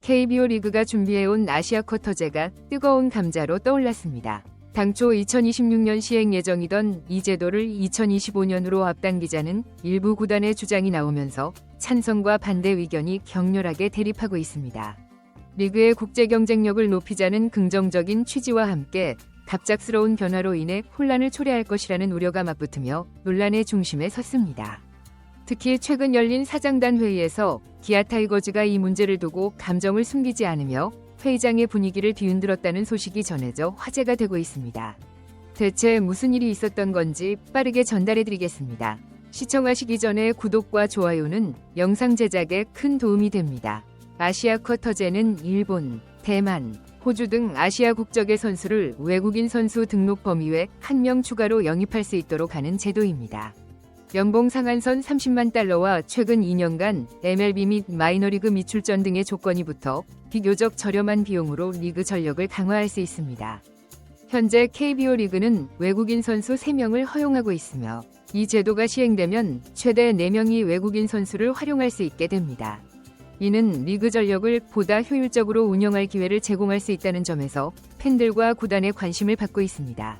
KBO 리그가 준비해온 아시아 쿼터제가 뜨거운 감자로 떠올랐습니다. 당초 2026년 시행 예정이던 이 제도를 2025년으로 앞당기자는 일부 구단의 주장이 나오면서 찬성과 반대 의견이 격렬하게 대립하고 있습니다. 리그의 국제 경쟁력을 높이자는 긍정적인 취지와 함께 갑작스러운 변화로 인해 혼란을 초래할 것이라는 우려가 맞붙으며 논란의 중심에 섰습니다. 특히 최근 열린 사장단 회의에서 기아 타이거즈가 이 문제를 두고 감정을 숨기지 않으며 회의장의 분위기를 뒤흔들었다는 소식이 전해져 화제가 되고 있습니다. 대체 무슨 일이 있었던 건지 빠르게 전달해드리겠습니다. 시청하시기 전에 구독과 좋아요는 영상 제작에 큰 도움이 됩니다. 아시아 쿼터제는 일본, 대만, 호주 등 아시아 국적의 선수를 외국인 선수 등록 범위에 1명 추가로 영입할 수 있도록 하는 제도입니다. 연봉 상한선 30만 달러와 최근 2년간 MLB 및 마이너리그 미출전 등의 조건이 붙어 비교적 저렴한 비용으로 리그 전력을 강화할 수 있습니다. 현재 KBO 리그는 외국인 선수 3명을 허용하고 있으며 이 제도가 시행되면 최대 4명이 외국인 선수를 활용할 수 있게 됩니다. 이는 리그 전력을 보다 효율적으로 운영할 기회를 제공할 수 있다는 점에서 팬들과 구단의 관심을 받고 있습니다.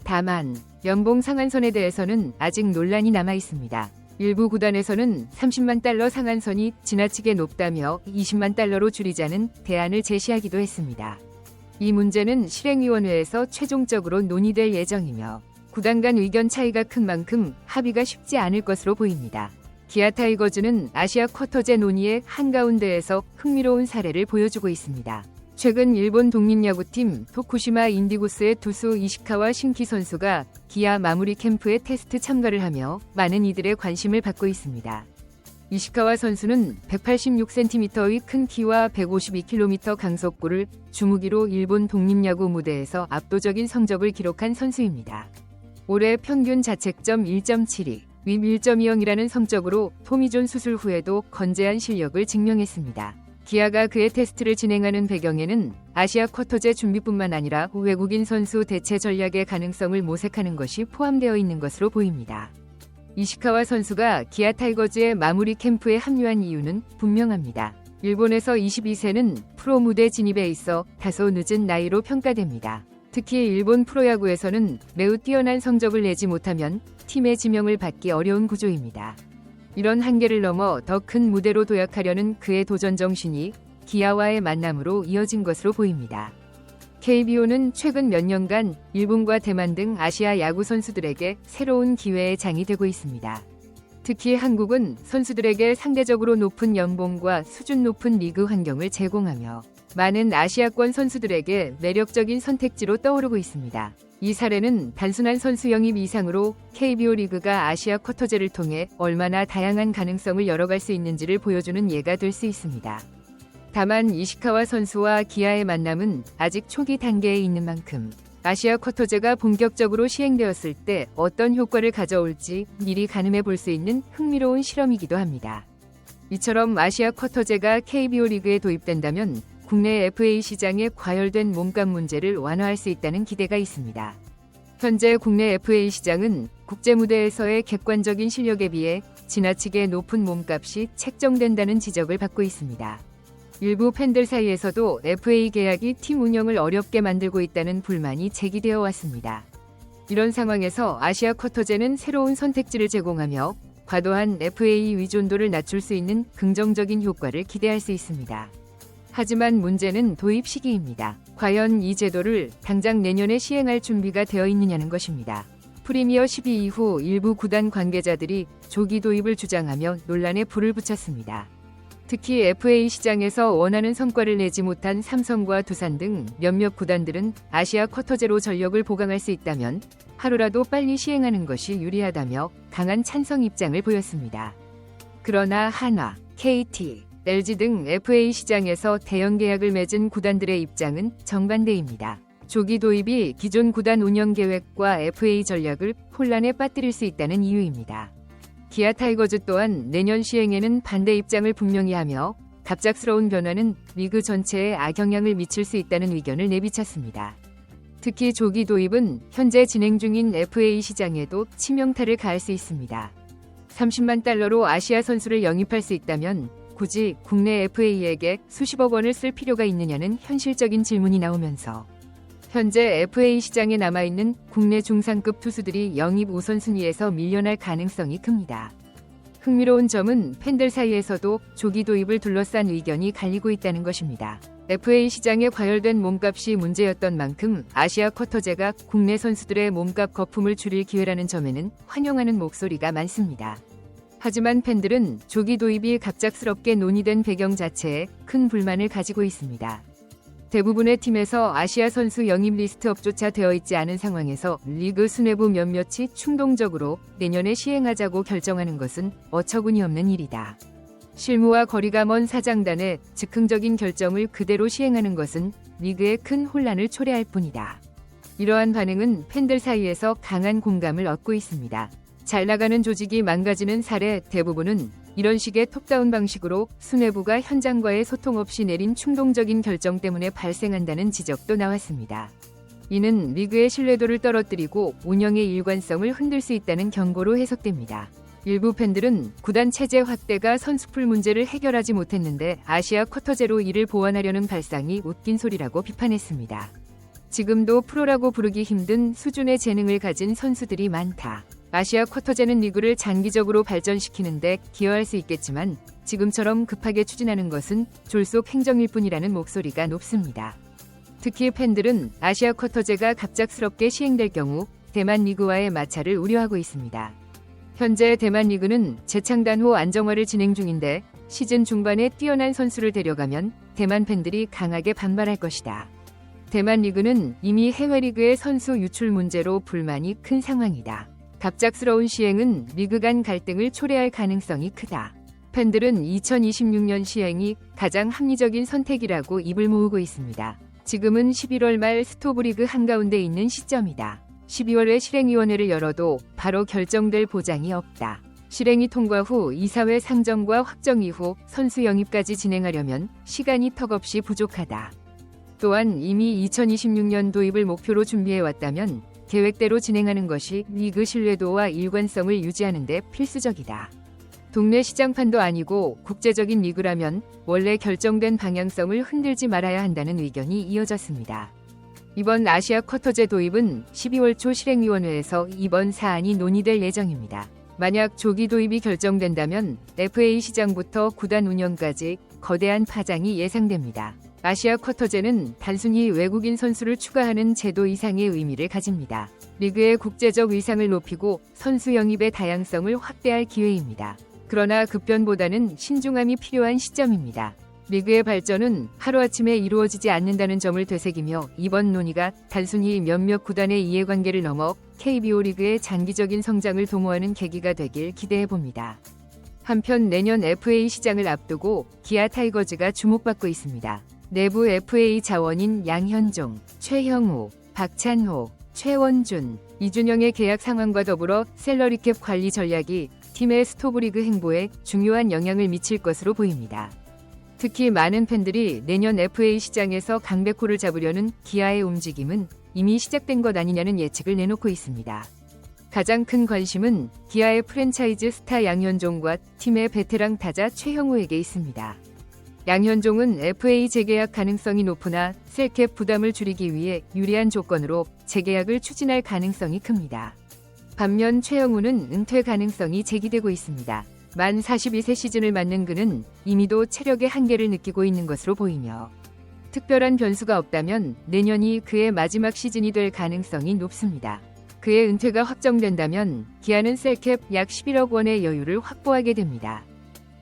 다만 연봉 상한선에 대해서는 아직 논란이 남아 있습니다. 일부 구단에서는 30만 달러 상한선이 지나치게 높다며 20만 달러로 줄이자는 대안을 제시하기도 했습니다. 이 문제는 실행위원회에서 최종적으로 논의될 예정이며 구단 간 의견 차이가 큰 만큼 합의가 쉽지 않을 것으로 보입니다. 기아 타이거즈는 아시아 쿼터제 논의의 한가운데에서 흥미로운 사례를 보여주고 있습니다. 최근 일본 독립야구팀 토쿠시마 인디고스의 투수 이시카와 신키 선수가 기아 마무리 캠프에 테스트 참가를 하며 많은 이들의 관심을 받고 있습니다. 이시카와 선수는 186cm의 큰 키와 152km 강속구를 주무기로 일본 독립야구 무대에서 압도적인 성적을 기록한 선수입니다. 올해 평균 자책점 1.72, 윗 1.20이라는 성적으로 토미존 수술 후에도 건재한 실력을 증명했습니다. 기아가 그의 테스트를 진행하는 배경에는 아시아 쿼터제 준비뿐만 아니라 외국인 선수 대체 전략의 가능성을 모색하는 것이 포함되어 있는 것으로 보입니다. 이시카와 선수가 기아 타이거즈의 마무리 캠프에 합류한 이유는 분명합니다. 일본에서 22세는 프로 무대 진입에 있어 다소 늦은 나이로 평가됩니다. 특히 일본 프로야구에서는 매우 뛰어난 성적을 내지 못하면 팀의 지명을 받기 어려운 구조입니다. 이런 한계를 넘어 더 큰 무대로 도약하려는 그의 도전 정신이 기아와의 만남으로 이어진 것으로 보입니다. KBO는 최근 몇 년간 일본과 대만 등 아시아 야구 선수들에게 새로운 기회의 장이 되고 있습니다. 특히 한국은 선수들에게 상대적으로 높은 연봉과 수준 높은 리그 환경을 제공하며 많은 아시아권 선수들에게 매력적인 선택지로 떠오르고 있습니다. 이 사례는 단순한 선수 영입 이상으로 KBO 리그가 아시아 쿼터제를 통해 얼마나 다양한 가능성을 열어갈 수 있는지를 보여주는 예가 될 수 있습니다. 다만 이시카와 선수와 기아의 만남은 아직 초기 단계에 있는 만큼 아시아 쿼터제가 본격적으로 시행되었을 때 어떤 효과를 가져올지 미리 가늠해 볼 수 있는 흥미로운 실험이기도 합니다. 이처럼 아시아 쿼터제가 KBO 리그에 도입된다면 국내 FA 시장의 과열된 몸값 문제를 완화할 수 있다는 기대가 있습니다. 현재 국내 FA 시장은 국제 무대에서의 객관적인 실력에 비해 지나치게 높은 몸값이 책정된다는 지적을 받고 있습니다. 일부 팬들 사이에서도 FA 계약이 팀 운영을 어렵게 만들고 있다는 불만이 제기되어 왔습니다. 이런 상황에서 아시아 쿼터제는 새로운 선택지를 제공하며 과도한 FA 의존도를 낮출 수 있는 긍정적인 효과를 기대할 수 있습니다. 하지만 문제는 도입 시기입니다. 과연 이 제도를 당장 내년에 시행할 준비가 되어 있느냐는 것입니다. 프리미어 12 이후 일부 구단 관계자들이 조기 도입을 주장하며 논란에 불을 붙였습니다. 특히 FA 시장에서 원하는 성과를 내지 못한 삼성과 두산 등 몇몇 구단들은 아시아 쿼터제로 전력을 보강할 수 있다면 하루라도 빨리 시행하는 것이 유리하다며 강한 찬성 입장을 보였습니다. 그러나 한화, KT, LG 등 FA 시장에서 대형 계약을 맺은 구단들의 입장은 정반대입니다. 조기 도입이 기존 구단 운영 계획과 FA 전략을 혼란에 빠뜨릴 수 있다는 이유입니다. 기아 타이거즈 또한 내년 시행에는 반대 입장을 분명히 하며 갑작스러운 변화는 리그 전체에 악영향을 미칠 수 있다는 의견을 내비쳤습니다. 특히 조기 도입은 현재 진행 중인 FA 시장에도 치명타를 가할 수 있습니다. 30만 달러로 아시아 선수를 영입할 수 있다면 굳이 국내 FA에게 수십억 원을 쓸 필요가 있느냐는 현실적인 질문이 나오면서 현재 FA 시장에 남아있는 국내 중상급 투수들이 영입 우선순위에서 밀려날 가능성이 큽니다. 흥미로운 점은 팬들 사이에서도 조기 도입을 둘러싼 의견이 갈리고 있다는 것입니다. FA 시장에 과열된 몸값이 문제였던 만큼 아시아 쿼터제가 국내 선수들의 몸값 거품을 줄일 기회라는 점에는 환영하는 목소리가 많습니다. 하지만 팬들은 조기 도입이 갑작스럽게 논의된 배경 자체에 큰 불만을 가지고 있습니다. 대부분의 팀에서 아시아 선수 영입 리스트업조차 되어 있지 않은 상황에서 리그 수뇌부 몇몇이 충동적으로 내년에 시행하자고 결정하는 것은 어처구니 없는 일이다. 실무와 거리가 먼 사장단의 즉흥적인 결정을 그대로 시행하는 것은 리그에 큰 혼란을 초래할 뿐이다. 이러한 반응은 팬들 사이에서 강한 공감을 얻고 있습니다. 잘 나가는 조직이 망가지는 사례 대부분은 이런 식의 톱다운 방식으로 수뇌부가 현장과의 소통 없이 내린 충동적인 결정 때문에 발생한다는 지적도 나왔습니다. 이는 리그의 신뢰도를 떨어뜨리고 운영의 일관성을 흔들 수 있다는 경고로 해석됩니다. 일부 팬들은 구단 체제 확대가 선수풀 문제를 해결하지 못했는데 아시아 쿼터제로 이를 보완하려는 발상이 웃긴 소리라고 비판했습니다. 지금도 프로라고 부르기 힘든 수준의 재능을 가진 선수들이 많다. 아시아 쿼터제는 리그를 장기적으로 발전시키는데 기여할 수 있겠지만 지금처럼 급하게 추진하는 것은 졸속 행정일 뿐이라는 목소리가 높습니다. 특히 팬들은 아시아 쿼터제가 갑작스럽게 시행될 경우 대만 리그와의 마찰을 우려하고 있습니다. 현재 대만 리그는 재창단 후 안정화를 진행 중인데 시즌 중반에 뛰어난 선수를 데려가면 대만 팬들이 강하게 반발할 것이다. 대만 리그는 이미 해외 리그의 선수 유출 문제로 불만이 큰 상황이다. 갑작스러운 시행은 리그 간 갈등을 초래할 가능성이 크다. 팬들은 2026년 시행이 가장 합리적인 선택이라고 입을 모으고 있습니다. 지금은 11월 말 스토브리그 한가운데 있는 시점이다. 12월에 실행위원회를 열어도 바로 결정될 보장이 없다. 실행이 통과 후 이사회 상정과 확정 이후 선수 영입까지 진행하려면 시간이 턱없이 부족하다. 또한 이미 2026년 도입을 목표로 준비해왔다면 계획대로 진행하는 것이 리그 신뢰도와 일관성을 유지하는 데 필수적이다. 동네 시장판도 아니고 국제적인 리그라면 원래 결정된 방향성을 흔들지 말아야 한다는 의견이 이어졌습니다. 이번 아시아 쿼터제 도입은 12월 초 실행위원회에서 이번 사안이 논의될 예정입니다. 만약 조기 도입이 결정된다면 FA 시장부터 구단 운영까지 거대한 파장이 예상됩니다. 아시아 쿼터제는 단순히 외국인 선수를 추가하는 제도 이상의 의미를 가집니다. 리그의 국제적 위상을 높이고 선수 영입의 다양성을 확대할 기회입니다. 그러나 급변보다는 신중함이 필요한 시점입니다. 리그의 발전은 하루아침에 이루어지지 않는다는 점을 되새기며 이번 논의가 단순히 몇몇 구단의 이해관계를 넘어 KBO 리그의 장기적인 성장을 도모하는 계기가 되길 기대해봅니다. 한편 내년 FA 시장을 앞두고 기아 타이거즈가 주목받고 있습니다. 내부 FA 자원인 양현종, 최형우, 박찬호, 최원준, 이준영의 계약 상황과 더불어 셀러리캡 관리 전략이 팀의 스토브리그 행보에 중요한 영향을 미칠 것으로 보입니다. 특히 많은 팬들이 내년 FA 시장에서 강백호를 잡으려는 기아의 움직임은 이미 시작된 것 아니냐는 예측을 내놓고 있습니다. 가장 큰 관심은 기아의 프랜차이즈 스타 양현종과 팀의 베테랑 타자 최형우에게 있습니다. 양현종은 FA 재계약 가능성이 높으나 셀캡 부담을 줄이기 위해 유리한 조건으로 재계약을 추진할 가능성이 큽니다. 반면 최형우는 은퇴 가능성이 제기되고 있습니다. 만 42세 시즌을 맞는 그는 이미도 체력의 한계를 느끼고 있는 것으로 보이며 특별한 변수가 없다면 내년이 그의 마지막 시즌이 될 가능성이 높습니다. 그의 은퇴가 확정된다면 기아는 셀캡 약 11억 원의 여유를 확보하게 됩니다.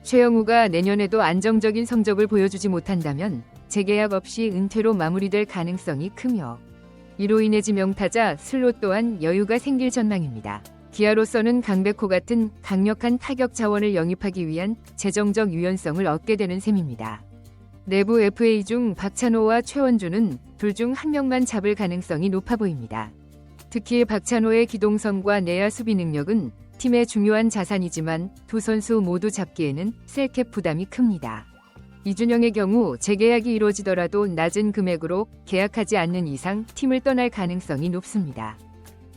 최영우가 내년에도 안정적인 성적을 보여주지 못한다면 재계약 없이 은퇴로 마무리될 가능성이 크며 이로 인해 지명타자 슬롯 또한 여유가 생길 전망입니다. 기아로서는 강백호 같은 강력한 타격 자원을 영입하기 위한 재정적 유연성을 얻게 되는 셈입니다. 내부 FA 중 박찬호와 최원준은 둘 중 한 명만 잡을 가능성이 높아 보입니다. 특히 박찬호의 기동성과 내야 수비 능력은 팀의 중요한 자산이지만 두 선수 모두 잡기에는 셀캡 부담이 큽니다. 이준영의 경우 재계약이 이루어지더라도 낮은 금액으로 계약하지 않는 이상 팀을 떠날 가능성이 높습니다.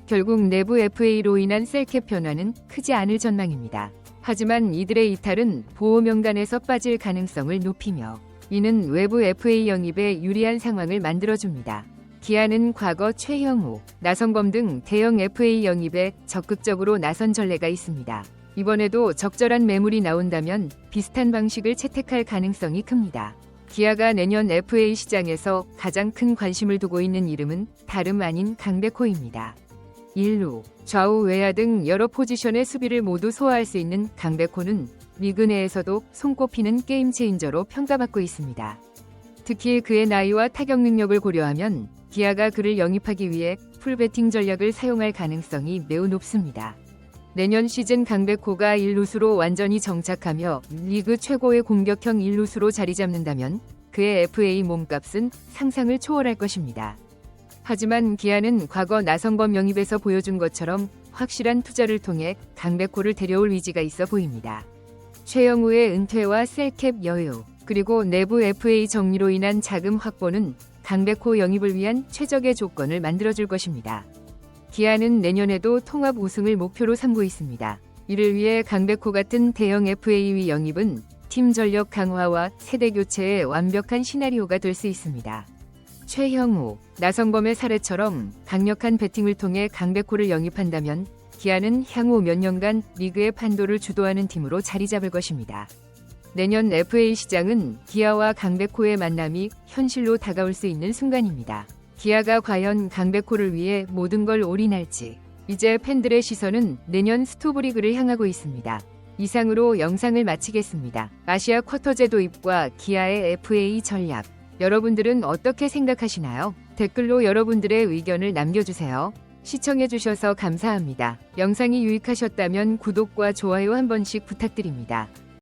결국 내부 FA로 인한 셀캡 변화는 크지 않을 전망입니다. 하지만 이들의 이탈은 보호 명단에서 빠질 가능성을 높이며 이는 외부 FA 영입에 유리한 상황을 만들어줍니다. 기아는 과거 최형우, 나성범 등 대형 FA 영입에 적극적으로 나선 전례가 있습니다. 이번에도 적절한 매물이 나온다면 비슷한 방식을 채택할 가능성이 큽니다. 기아가 내년 FA 시장에서 가장 큰 관심을 두고 있는 이름은 다름 아닌 강백호입니다. 1루, 좌우 외야 등 여러 포지션의 수비를 모두 소화할 수 있는 강백호는 리그 내에서도 손꼽히는 게임 체인저로 평가받고 있습니다. 특히 그의 나이와 타격 능력을 고려하면 기아가 그를 영입하기 위해 풀배팅 전략을 사용할 가능성이 매우 높습니다. 내년 시즌 강백호가 1루수로 완전히 정착하며 리그 최고의 공격형 1루수로 자리 잡는다면 그의 FA 몸값은 상상을 초월할 것입니다. 하지만 기아는 과거 나성범 영입에서 보여준 것처럼 확실한 투자를 통해 강백호를 데려올 의지가 있어 보입니다. 최영우의 은퇴와 셀캡 여유, 그리고 내부 FA 정리로 인한 자금 확보는 강백호 영입을 위한 최적의 조건을 만들어줄 것입니다. 기아는 내년에도 통합 우승을 목표로 삼고 있습니다. 이를 위해 강백호 같은 대형 FA 영입은 팀 전력 강화와 세대 교체의 완벽한 시나리오가 될 수 있습니다. 최형우, 나성범의 사례처럼 강력한 배팅을 통해 강백호를 영입한다면 기아는 향후 몇 년간 리그의 판도를 주도하는 팀으로 자리 잡을 것입니다. 내년 FA 시장은 기아와 강백호의 만남이 현실로 다가올 수 있는 순간입니다. 기아가 과연 강백호를 위해 모든 걸 올인할지, 이제 팬들의 시선은 내년 스토브리그를 향하고 있습니다. 이상으로 영상을 마치겠습니다. 아시아 쿼터제 도입과 기아의 FA 전략, 여러분들은 어떻게 생각하시나요? 댓글로 여러분들의 의견을 남겨주세요. 시청해주셔서 감사합니다. 영상이 유익하셨다면 구독과 좋아요 한 번씩 부탁드립니다.